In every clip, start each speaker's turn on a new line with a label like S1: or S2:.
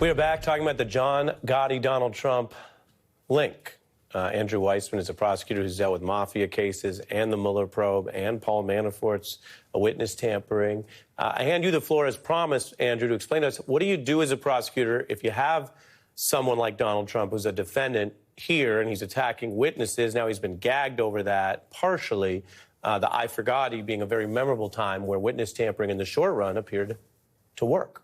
S1: We are back talking about the John Gotti, Donald Trump link. Andrew Weissmann is a prosecutor who's dealt with mafia cases and the Mueller probe and Paul Manafort's witness tampering. I hand you the floor as promised, Andrew, to explain to us, what do you do as a prosecutor if you have someone like Donald Trump who's a defendant here and he's attacking witnesses? Now he's been gagged over that partially. The I Forgotti being a very memorable time where witness tampering in the short run appeared to work.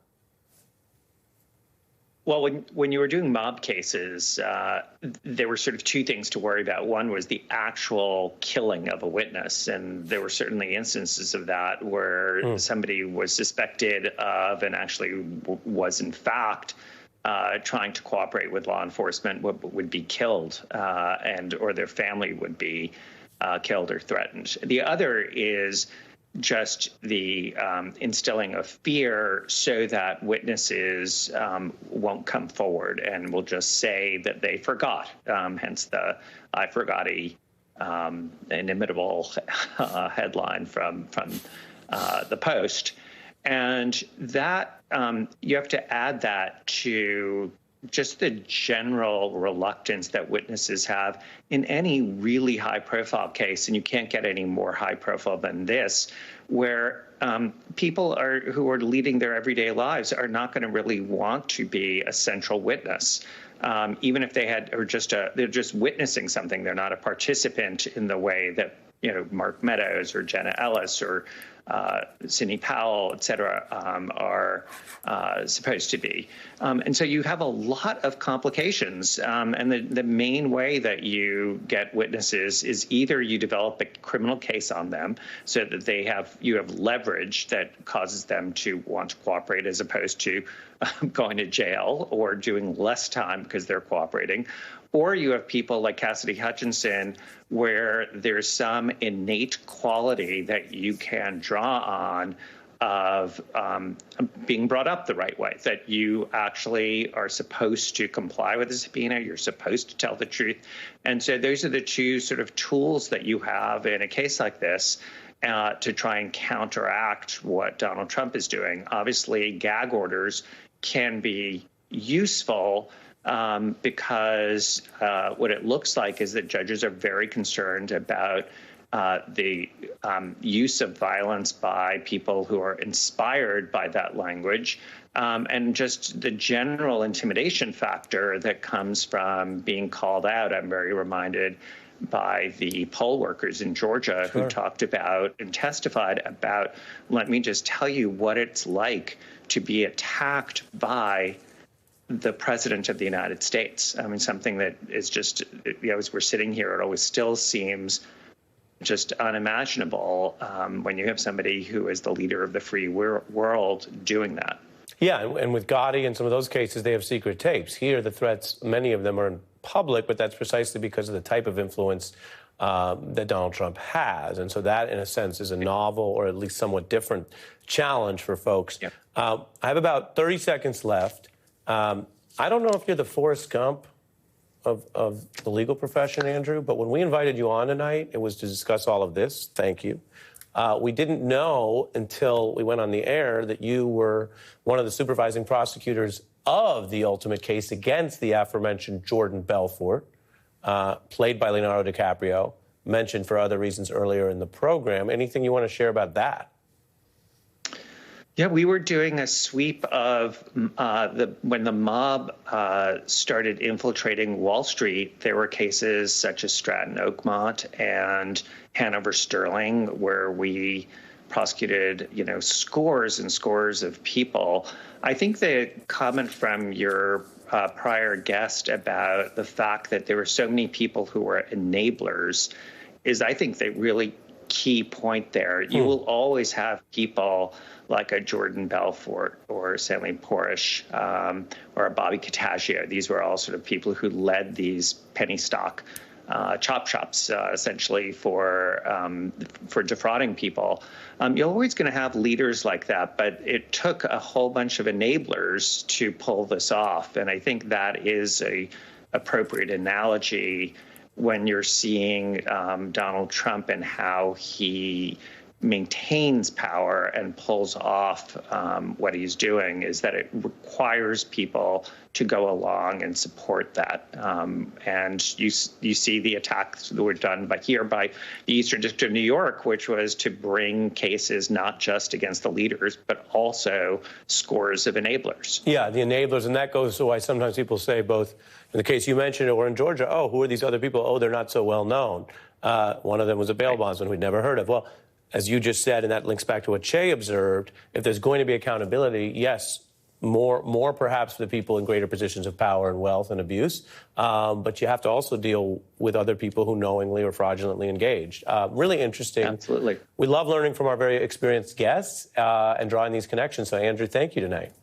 S2: Well, when you were doing mob cases, there were sort of two things to worry about. One was the actual killing of a witness, and there were certainly instances of that where somebody was suspected of and actually was in fact trying to cooperate with law enforcement, would be killed, or their family would be killed or threatened. The other is just the instilling of fear so that witnesses won't come forward and will just say that they forgot, hence the I Forgotti inimitable headline from the Post. And that you have to add that to just the general reluctance that witnesses have in any really high-profile case, and you can't get any more high-profile than this, where people who are leading their everyday lives are not going to really want to be a central witness, even if they're just witnessing something. They're not a participant in the way that Mark Meadows or Jenna Ellis or Sidney Powell, et cetera, are supposed to be. And so you have a lot of complications. And the main way that you get witnesses is either you develop a criminal case on them so that you have leverage that causes them to want to cooperate as opposed to going to jail or doing less time because they're cooperating. Or you have people like Cassidy Hutchinson, where there's some innate quality that you can draw on of being brought up the right way, that you actually are supposed to comply with the subpoena, you're supposed to tell the truth. And so those are the two sort of tools that you have in a case like this to try and counteract what Donald Trump is doing. Obviously, gag orders can be useful because what it looks like is that judges are very concerned about the use of violence by people who are inspired by that language, and just the general intimidation factor that comes from being called out. I'm very reminded by the poll workers in Georgia who talked about and testified about, let me just tell you what it's like to be attacked by the president of the United States. I mean, something that is just, as we're sitting here, it always still seems just unimaginable when you have somebody who is the leader of the free world doing that.
S1: Yeah, and with Gotti and some of those cases, they have secret tapes. Here, the threats, many of them are in public, but that's precisely because of the type of influence that Donald Trump has. And so that, in a sense, is a novel or at least somewhat different challenge for folks. Yep. I have about 30 seconds left. I don't know if you're the Forrest Gump of the legal profession, Andrew, but when we invited you on tonight, it was to discuss all of this. Thank you. We didn't know until we went on the air that you were one of the supervising prosecutors of the ultimate case against the aforementioned Jordan Belfort, played by Leonardo DiCaprio, mentioned for other reasons earlier in the program. Anything you want to share about that?
S2: Yeah, we were doing a sweep of when the mob started infiltrating Wall Street. There were cases such as Stratton Oakmont and Hanover Sterling, where we prosecuted, scores and scores of people. I think the comment from your prior guest about the fact that there were so many people who were enablers is, I think, the really key point there. You will always have people like a Jordan Belfort or Stanley Porish or a Bobby Cottagio. These were all sort of people who led these penny stock chop shops, essentially for defrauding people. You're always going to have leaders like that, but it took a whole bunch of enablers to pull this off. And I think that is a appropriate analogy when you're seeing Donald Trump and how he maintains power and pulls off what he's doing is that it requires people to go along and support that. And you see the attacks that were done by the Eastern District of New York, which was to bring cases not just against the leaders, but also scores of enablers.
S1: Yeah, the enablers. And that goes to why sometimes people say, both in the case you mentioned or in Georgia, oh, who are these other people? Oh, they're not so well known. One of them was a bail bondsman we'd never heard of. Well, as you just said, and that links back to what Che observed, if there's going to be accountability, yes, more perhaps for the people in greater positions of power and wealth and abuse, but you have to also deal with other people who knowingly or fraudulently engaged. Really interesting.
S2: Absolutely.
S1: We love learning from our very experienced guests and drawing these connections. So, Andrew, thank you tonight.